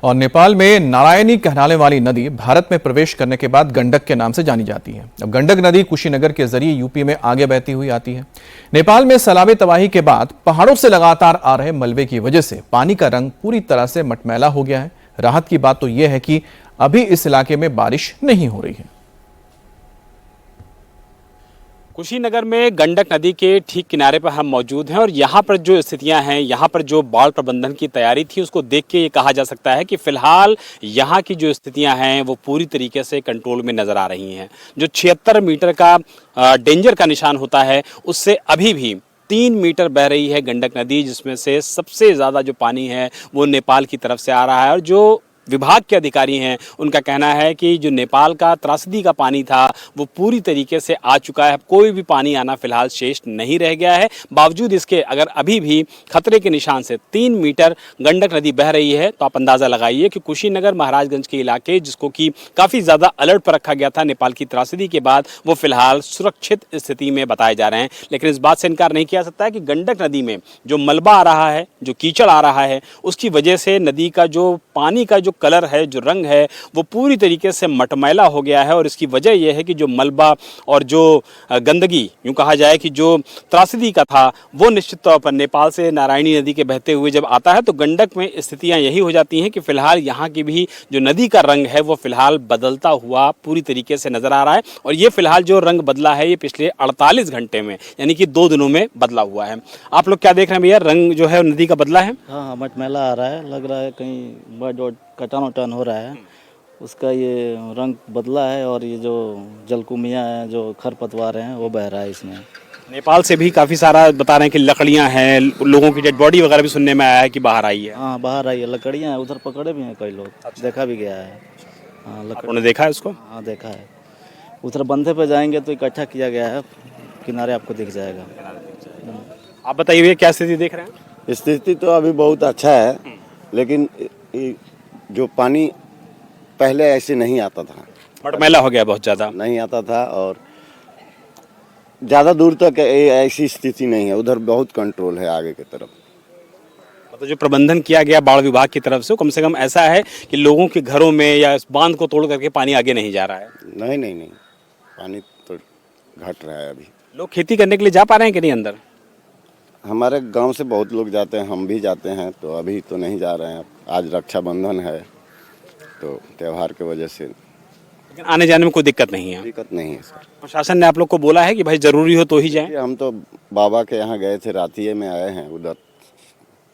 और नेपाल में नारायणी कहलाने वाली नदी भारत में प्रवेश करने के बाद गंडक के नाम से जानी जाती है। अब गंडक नदी कुशीनगर के जरिए यूपी में आगे बहती हुई आती है। नेपाल में सैलाबी तबाही के बाद पहाड़ों से लगातार आ रहे मलबे की वजह से पानी का रंग पूरी तरह से मटमैला हो गया है। राहत की बात तो यह है कि अभी इस इलाके में बारिश नहीं हो रही है। कुशीनगर में गंडक नदी के ठीक किनारे पर हम मौजूद हैं और यहाँ पर जो स्थितियाँ हैं, यहाँ पर जो बाढ़ प्रबंधन की तैयारी थी, उसको देख के ये कहा जा सकता है कि फिलहाल यहाँ की जो स्थितियाँ हैं वो पूरी तरीके से कंट्रोल में नज़र आ रही हैं। जो 76 मीटर का डेंजर का निशान होता है, उससे अभी भी 3 मीटर बह रही है गंडक नदी, जिसमें से सबसे ज़्यादा जो पानी है वो नेपाल की तरफ से आ रहा है। और जो विभाग के अधिकारी हैं, उनका कहना है कि जो नेपाल का त्रासदी का पानी था वो पूरी तरीके से आ चुका है। कोई भी पानी आना फिलहाल शेष नहीं रह गया है। बावजूद इसके अगर अभी भी खतरे के निशान से 3 मीटर गंडक नदी बह रही है, तो आप अंदाज़ा लगाइए कि कुशीनगर महाराजगंज के इलाके, जिसको कि काफ़ी ज़्यादा अलर्ट पर रखा गया था नेपाल की त्रासदी के बाद, वो फिलहाल सुरक्षित स्थिति में बताए जा रहे हैं। लेकिन इस बात से इनकार नहीं किया सकता है कि गंडक नदी में जो मलबा आ रहा है, जो कीचड़ आ रहा है, उसकी वजह से नदी का जो पानी का जो कलर है, जो रंग है, वो पूरी तरीके से मटमैला हो गया है। और इसकी वजह यह है कि जो मलबा और जो गंदगी, यूँ कहा जाए कि जो त्रासदी का था, वो निश्चित तौर पर नेपाल से नारायणी नदी के बहते हुए जब आता है तो गंडक में स्थितियां यही हो जाती हैं कि फिलहाल यहाँ की भी जो नदी का रंग है वो फिलहाल बदलता हुआ पूरी तरीके से नजर आ रहा है। और ये फिलहाल जो रंग बदला है, ये पिछले 48 घंटे में, यानी कि 2 दिनों में बदला हुआ है। आप लोग क्या देख रहे हैं भैया, रंग जो है नदी का बदला है? हाँ, मटमैला आ रहा है, लग रहा है कहीं बर्ड कटान वटान हो रहा है, उसका ये रंग बदला है। और ये जो जलकुमियाँ हैं, जो खरपतवार हैं, वो बह रहा है इसमें। नेपाल से भी काफ़ी सारा बता रहे हैं कि लकड़ियाँ हैं, लोगों की डेड बॉडी वगैरह भी सुनने में आया है कि बाहर आई है। हाँ, बाहर आई है, लकड़ियाँ हैं, उधर पकड़े भी हैं कई लोग। अच्छा। देखा भी गया है। हाँ, उन्होंने देखा है उसको? हाँ, देखा है। उधर बंधे पे जाएंगे तो इकट्ठा किया गया है, किनारे आपको दिख जाएगा। आप बताइए भैया, क्या स्थिति देख रहे हैं? स्थिति तो अभी बहुत अच्छा है, लेकिन जो पानी पहले ऐसे नहीं आता था, मटमैला हो गया, बहुत ज़्यादा नहीं आता था। और ज़्यादा दूर तक ऐसी स्थिति नहीं है, उधर बहुत कंट्रोल है आगे की तरफ। मतलब जो प्रबंधन किया गया बाढ़ विभाग की तरफ से, कम हम ऐसा है कि लोगों के घरों में या बांध को तोड़ करके पानी आगे नहीं जा रहा है? नहीं, पानी तो घट रहा है। अभी लोग खेती करने के लिए जा पा रहे हैं कि नहीं अंदर? हमारे गांव से बहुत लोग जाते हैं, हम भी जाते हैं, तो अभी तो नहीं जा रहे हैं। आज रक्षाबंधन है, तो त्यौहार की वजह से। लेकिन आने जाने में कोई दिक्कत नहीं है? दिक्कत नहीं है सर। प्रशासन ने आप लोग को बोला है कि भाई ज़रूरी हो तो ही जाएं? हम तो बाबा के यहाँ गए थे, रातिये में आए हैं। उधर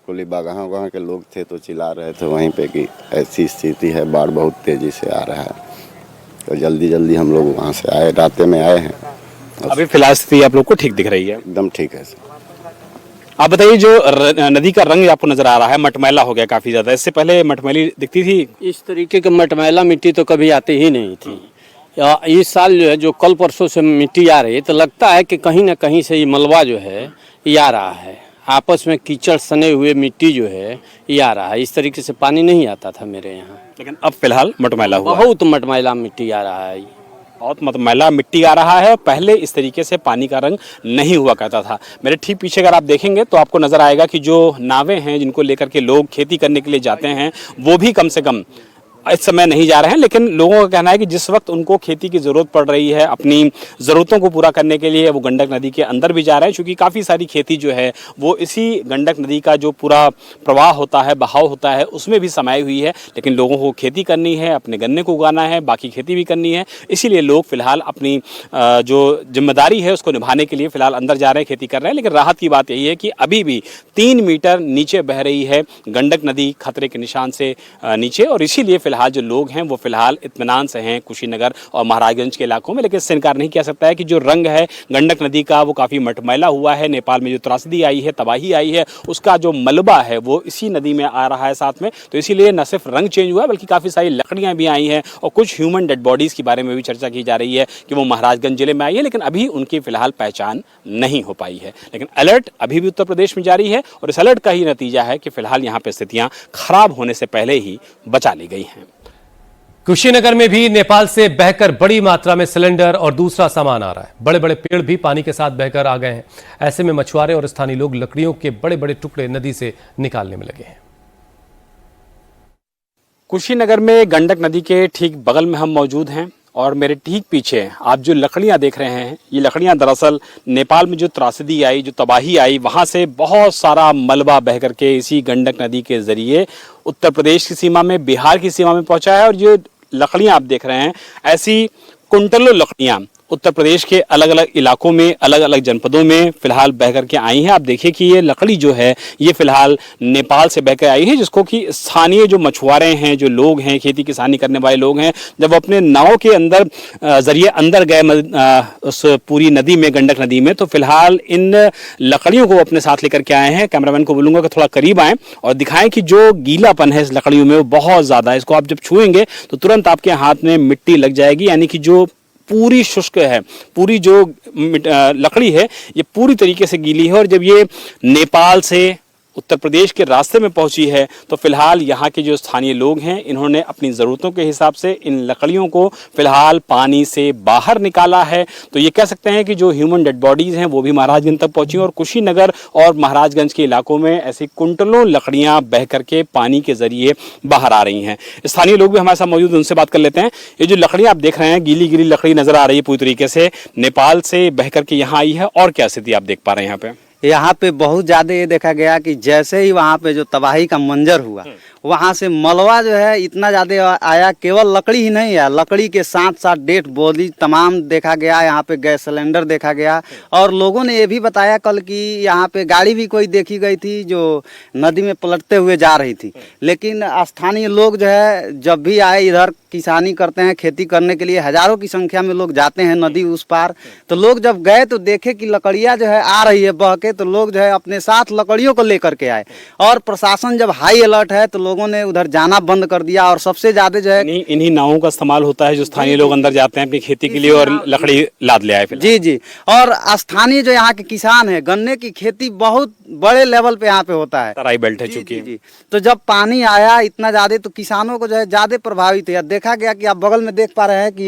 कुली बागां वहाँ के लोग थे तो चिल्ला रहे थे वहीं पे कि ऐसी स्थिति है, बाढ़ बहुत तेज़ी से आ रहा है। तो जल्दी हम लोग वहाँ से आए, रात में आए हैं। अभी फिलहाल स्थिति आप लोग को ठीक दिख रही है? एकदम ठीक है सर। आप बताइए, जो नदी का रंग आपको नजर आ रहा है, मटमैला हो गया काफी ज्यादा, इससे पहले मटमैली दिखती थी? इस तरीके का मटमैला मिट्टी तो कभी आती ही नहीं थी। इस साल जो है, जो कल परसों से मिट्टी आ रही है, तो लगता है कि कहीं ना कहीं से ये मलबा जो है ये आ रहा है। आपस में कीचड़ सने हुए मिट्टी जो है ये आ रहा है। इस तरीके से पानी नहीं आता था मेरे यहाँ, लेकिन अब फिलहाल मटमैला हुआ, बहुत मटमैला मिट्टी आ रहा है। बहुत मटमैला मिट्टी आ रहा है। पहले इस तरीके से पानी का रंग नहीं हुआ करता था। मेरे ठीक पीछे अगर आप देखेंगे तो आपको नजर आएगा कि जो नावें हैं, जिनको लेकर के लोग खेती करने के लिए जाते हैं, वो भी कम से कम इस समय नहीं जा रहे हैं। लेकिन लोगों का कहना है कि जिस वक्त उनको खेती की ज़रूरत पड़ रही है, अपनी ज़रूरतों को पूरा करने के लिए, वो गंडक नदी के अंदर भी जा रहे हैं, क्योंकि काफ़ी सारी खेती जो है वो इसी गंडक नदी का जो पूरा प्रवाह होता है, बहाव होता है, उसमें भी समाई हुई है। लेकिन लोगों को खेती करनी है, अपने गन्ने को उगाना है, बाकी खेती भी करनी है, इसीलिए लोग फिलहाल अपनी जो जिम्मेदारी है उसको निभाने के लिए फिलहाल अंदर जा रहे हैं, खेती कर रहे हैं। लेकिन राहत की बात यही है कि अभी भी 3 मीटर नीचे बह रही है गंडक नदी, खतरे के निशान से नीचे। और इसीलिए फिलहाल जो लोग हैं वो फिलहाल इत्मीनान से हैं कुशीनगर और महाराजगंज के इलाकों में। लेकिन इससे इनकार नहीं किया सकता है कि जो रंग है गंडक नदी का वो काफ़ी मटमैला हुआ है। नेपाल में जो त्रासदी आई है, तबाही आई है, उसका जो मलबा है वो इसी नदी में आ रहा है साथ में। तो इसीलिए न सिर्फ रंग चेंज हुआ है, बल्कि काफ़ी सारी लकड़ियाँ भी आई हैं और कुछ ह्यूमन डेड बॉडीज़ के बारे में भी चर्चा की जा रही है कि वो महाराजगंज जिले में आई है, लेकिन अभी उनकी फिलहाल पहचान नहीं हो पाई है। लेकिन अलर्ट अभी भी उत्तर प्रदेश में जारी है और इस अलर्ट का ही नतीजा है कि फिलहाल यहाँ पर स्थितियाँ खराब होने से पहले ही बचा ली गई हैं। कुशीनगर में भी नेपाल से बहकर बड़ी मात्रा में सिलेंडर और दूसरा सामान आ रहा है। बड़े बड़े पेड़ भी पानी के साथ बहकर आ गए हैं। ऐसे में मछुआरे और स्थानीय लोग लकड़ियों के बड़े बड़े टुकड़े नदी से निकालने में लगे हैं। कुशीनगर में गंडक नदी के ठीक बगल में हम मौजूद हैं और मेरे ठीक पीछे आप जो लकड़ियां देख रहे हैं, ये लकड़ियां दरअसल नेपाल में जो त्रासदी आई, जो तबाही आई, वहां से बहुत सारा मलबा बह करके इसी गंडक नदी के जरिए उत्तर प्रदेश की सीमा में, बिहार की सीमा में पहुंचा है। और जो लकड़ियां आप देख रहे हैं, ऐसी कुंटलों लकड़ियां उत्तर प्रदेश के अलग अलग इलाकों में, अलग अलग जनपदों में फिलहाल बह करके आई हैं। आप देखिए कि ये लकड़ी जो है ये फिलहाल नेपाल से बहकर आई है, जिसको कि स्थानीय जो मछुआरे हैं, जो लोग हैं, खेती किसानी करने वाले लोग हैं, जब अपने नाव के अंदर जरिए अंदर गए उस पूरी नदी में, गंडक नदी में, तो फिलहाल इन लकड़ियों को अपने साथ लेकर के आए हैं। कैमरामैन को बोलूंगा कि थोड़ा करीब आएँ और दिखाएं कि जो गीलापन है इस लकड़ियों में वो बहुत ज़्यादा है। इसको आप जब छुएंगे तो तुरंत आपके हाथ में मिट्टी लग जाएगी, यानी कि जो पूरी शुष्क है, पूरी जो लकड़ी है ये पूरी तरीके से गीली है। और जब ये नेपाल से उत्तर प्रदेश के रास्ते में पहुंची है तो फिलहाल यहाँ के जो स्थानीय लोग हैं, इन्होंने अपनी ज़रूरतों के हिसाब से इन लकड़ियों को फिलहाल पानी से बाहर निकाला है। तो ये कह सकते हैं कि जो ह्यूमन डेड बॉडीज़ हैं वो भी महाराजगंज तक पहुंची और कुशीनगर और महाराजगंज के इलाकों में ऐसी कुंटलों लकड़ियाँ बह करके पानी के जरिए बाहर आ रही हैं। स्थानीय लोग भी हमारे साथ मौजूद, उनसे बात कर लेते हैं। ये जो लकड़ियाँ आप देख रहे हैं, गीली गीली लकड़ी नज़र आ रही है, पूरी तरीके से नेपाल से बह करके यहाँ आई है, और क्या स्थिति आप देख पा रहे हैं यहाँ पे? यहाँ पे बहुत ज़्यादा ये देखा गया कि जैसे ही वहाँ पे जो तबाही का मंजर हुआ, वहाँ से मलबा जो है इतना ज़्यादा आया। केवल लकड़ी ही नहीं है, लकड़ी के साथ साथ डेड बॉडी तमाम देखा गया। यहाँ पे गैस सिलेंडर देखा गया और लोगों ने ये भी बताया कल कि यहाँ पे गाड़ी भी कोई देखी गई थी जो नदी में पलटते हुए जा रही थी। लेकिन स्थानीय लोग जो है जब भी आए इधर किसानी करते हैं, खेती करने के लिए हजारों की संख्या में लोग जाते हैं नदी उस पार। तो लोग जब गए तो देखे कि लकड़ियाँ जो है आ रही है बह के, तो लोग जो है अपने साथ लकड़ियों को लेकर के आए। और प्रशासन जब हाई अलर्ट है तो लोगों ने उधर जाना बंद कर दिया। और सबसे ज्यादा जो है इन्हीं नावों का इस्तेमाल होता है, जो स्थानीय लोग अंदर जाते हैं अपनी खेती के लिए और लकड़ी लाद ले आए। जी जी। और स्थानीय जो यहाँ के किसान है, गन्ने की खेती बहुत बड़े लेवल पे यहाँ पे होता है, तराई बेल्ट है चूंकि। जी। तो जब पानी आया इतना ज्यादा तो किसानों को जो है ज्यादा प्रभावित है। देखा गया कि आप बगल में देख पा रहे हैं कि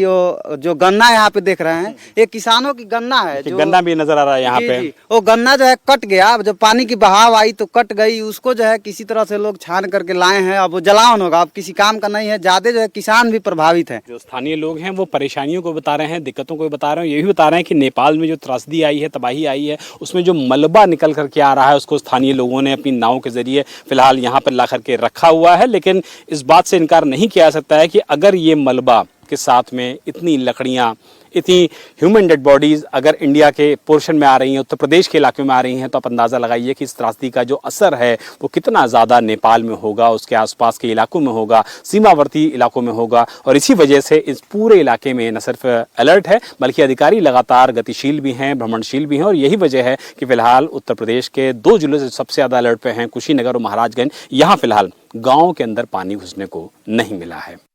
जो गन्ना यहाँ पे देख रहे हैं, ये किसानों की गन्ना है। जो गन्ना भी नजर आ रहा है यहाँ पे। वो गन्ना जो है कट गया, जब पानी की बहाव आई तो कट गई। उसको जो है किसी तरह से लोग छान करके लाए हैं। अब वो जलावन होगा, अब किसी काम का नहीं है। ज्यादा जो है किसान भी प्रभावित है। जो स्थानीय लोग हैं वो परेशानियों को बता रहे हैं, दिक्कतों को बता रहे हैं। ये भी बता रहे हैं कि नेपाल में जो त्रासदी आई है, तबाही आई है, उसमें जो मलबा निकल करके आ रहा है उसको स्थानीय लोगों ने अपनी नाव के जरिए फिलहाल यहाँ पर ला करके रखा हुआ है। लेकिन इस बात से इनकार नहीं किया जा सकता है कि अगर ये मलबा के साथ में इतनी लकड़ियाँ, इतनी ह्यूमन डेड बॉडीज अगर इंडिया के पोर्शन में आ रही हैं, उत्तर प्रदेश के इलाके में आ रही हैं, तो आप अंदाज़ा लगाइए कि इस त्रासदी का जो असर है वो कितना ज़्यादा नेपाल में होगा, उसके आसपास के इलाकों में होगा, सीमावर्ती इलाकों में होगा। और इसी वजह से इस पूरे इलाके में न सिर्फ अलर्ट है बल्कि अधिकारी लगातार गतिशील भी हैं, भ्रमणशील भी हैं। और यही वजह है कि फिलहाल उत्तर प्रदेश के 2 जिलों से सबसे ज़्यादा अलर्ट पे हैं, कुशीनगर और महाराजगंज। यहाँ फिलहाल गाँव के अंदर पानी घुसने को नहीं मिला है।